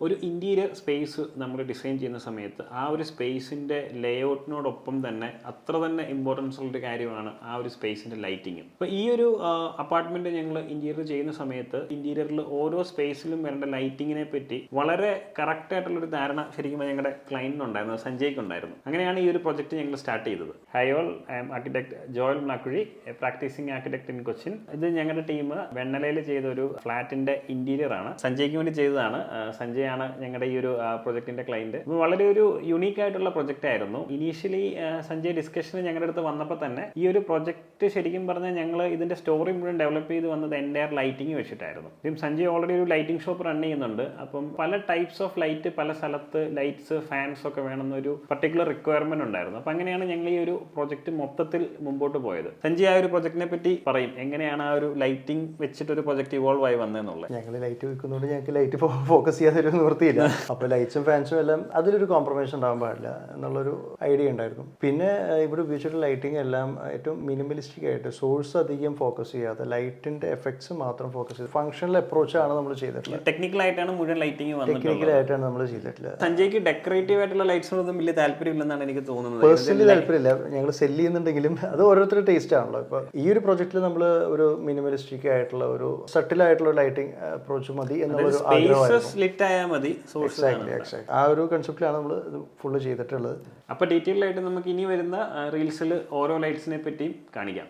ഒരു interior space നമ്മൾ design ചെയ്യുന്ന സമയത്ത് ആ ഒരു സ്പേസിൻ്റെ ലേഔട്ടിനോടൊപ്പം തന്നെ അത്ര തന്നെ ഇമ്പോർട്ടൻസ് ഉള്ളൊരു കാര്യമാണ് ആ ഒരു സ്പേസിൻ്റെ ലൈറ്റിങ്. അപ്പോൾ ഈ ഒരു അപ്പാർട്ട്മെൻറ്റ് ഞങ്ങൾ ഇൻറ്റീരിയർ ചെയ്യുന്ന സമയത്ത് ഇൻറ്റീരിയറിൽ ഓരോ സ്പേസിലും വരേണ്ട ലൈറ്റിങ്ങിനെ പറ്റി വളരെ കറക്റ്റായിട്ടുള്ളൊരു ധാരണ ശരിക്കും ഞങ്ങളുടെ ക്ലയൻറ്റിനുണ്ടായിരുന്നു, സഞ്ജയ്ക്കുണ്ടായിരുന്നു. അങ്ങനെയാണ് ഈ ഒരു പ്രൊജക്റ്റ് ഞങ്ങൾ സ്റ്റാർട്ട് ചെയ്തത്. Hi all, I am architect Joel Mlakuzhi, a practising architect in Cochin. ഇത് ഞങ്ങളുടെ ടീം വെണ്ണലയിൽ ചെയ്ത ഒരു ഫ്ലാറ്റിൻ്റെ ഇൻറ്റീരിയർ ആണ്. സഞ്ജയ്ക്ക് വേണ്ടി ചെയ്തതാണ്. സഞ്ജയ് ആണ് ഞങ്ങളുടെ ഈ ഒരു പ്രൊജക്ടിന്റെ ക്ലയന്റ്. വളരെ ഒരു യുണീക്ക് ആയിട്ടുള്ള പ്രൊജക്റ്റ് ആയിരുന്നു. ഇനീഷ്യലി സഞ്ജയ് ഡിസ്കഷന് ഞങ്ങളുടെ അടുത്ത് വന്നപ്പോൾ തന്നെ ഈ ഒരു പ്രൊജക്ട് ശരിക്കും പറഞ്ഞാൽ ഞങ്ങൾ ഇതിന്റെ സ്റ്റോറി മുഴുവൻ ഡെവലപ്പ് ചെയ്ത് വന്നത് എൻ്റയർ ലൈറ്റിംഗ് വെച്ചിട്ടായിരുന്നു. സഞ്ജയ് ഓൾറെഡി ഒരു ലൈറ്റിംഗ് ഷോപ്പ് റൺ ചെയ്യുന്നുണ്ട്. അപ്പം പല ടൈപ്സ് ഓഫ് ലൈറ്റ്, പല സ്ഥലത്ത് ലൈറ്റ്സ്, ഫാൻസ് ഒക്കെ വേണമെന്നൊരു പർട്ടിക്കുലർ റിക്വയർമെന്റ് ഉണ്ടായിരുന്നു. അപ്പം അങ്ങനെയാണ് ഞങ്ങൾ ഈ ഒരു പ്രൊജക്ട് മൊത്തത്തിൽ മുമ്പോട്ട് പോയത്. സഞ്ജയ് ആ ഒരു പ്രൊജക്ടിനെ പറ്റി പറയും, എങ്ങനെയാണ് ആ ഒരു ലൈറ്റിംഗ് വെച്ചിട്ട് ഒരു പ്രൊജക്ട് ഇവോൾവ് ആയി വന്നതെന്നുള്ളത്. ഞങ്ങൾ ലൈറ്റ് വെക്കുന്നതുകൊണ്ട് ഞങ്ങൾക്ക് ലൈറ്റ് ഫോക്കസ് ചെയ്യാൻ നിവൃത്തിയില്ല. അപ്പോൾ ലൈറ്റ്സും ഫാൻസും എല്ലാം അതിലൊരു കോംപ്രമൈസ് ഉണ്ടാകാൻ പാടില്ല എന്നുള്ളൊരു ഐഡിയ ഉണ്ടായിരുന്നു. പിന്നെ ഇവിടെ ഉപയോഗിച്ചിട്ടുള്ള ലൈറ്റിംഗ് എല്ലാം ഏറ്റവും മിനിമലിസ്റ്റിക് ആയിട്ട്, സോഴ്സ് അധികം ഫോക്കസ് ചെയ്യാതെ ലൈറ്റിന്റെ എഫക്ട്സ് മാത്രം ഫോക്കസ് ചെയ്ത് ഫംഗ്ഷണൽ അപ്രോച്ചാണ് നമ്മൾ ചെയ്തിട്ടുള്ളത്. ടെക്നിക്കലായിട്ടാണ് മുഴുവൻ ലൈറ്റിംഗ് ടെക്നിക്കലായിട്ടാണ് നമ്മൾ ചെയ്തിട്ടുള്ളത്. സഞ്ജയ്ക്ക് ഡെക്കറേറ്റീവ് ആയിട്ടുള്ള ലൈറ്റ്സിനൊന്നും വലിയ താല്പര്യമില്ലെന്നാണ് എനിക്ക് തോന്നുന്നത്. പേഴ്സണലി താല്പര്യമില്ല. ഞങ്ങൾ സെല്ല് ചെയ്യുന്നുണ്ടെങ്കിലും അത് ഓരോരുത്തരുടെ ടേസ്റ്റ് ആണല്ലോ. ഇപ്പോൾ ഈ ഒരു പ്രൊജക്റ്റിൽ നമ്മൾ ഒരു മിനിമലിസ്റ്റിക് ആയിട്ടുള്ള ഒരു സട്ടിലായിട്ടുള്ള ലൈറ്റിംഗ് അപ്രോച്ച് മതി എന്നുള്ളൊരു ആ ഒരു കൺസെപ്റ്റിലാണ് നമ്മൾ ഇത് ഫുള്ള് ചെയ്തിട്ടുള്ളത്. അപ്പോൾ ഡീറ്റെയിൽ ആയിട്ട് നമുക്ക് ഇനി വരുന്ന റീൽസിൽ ഓരോ ലൈറ്റ്സിനെ പറ്റിയും കാണിക്കാം.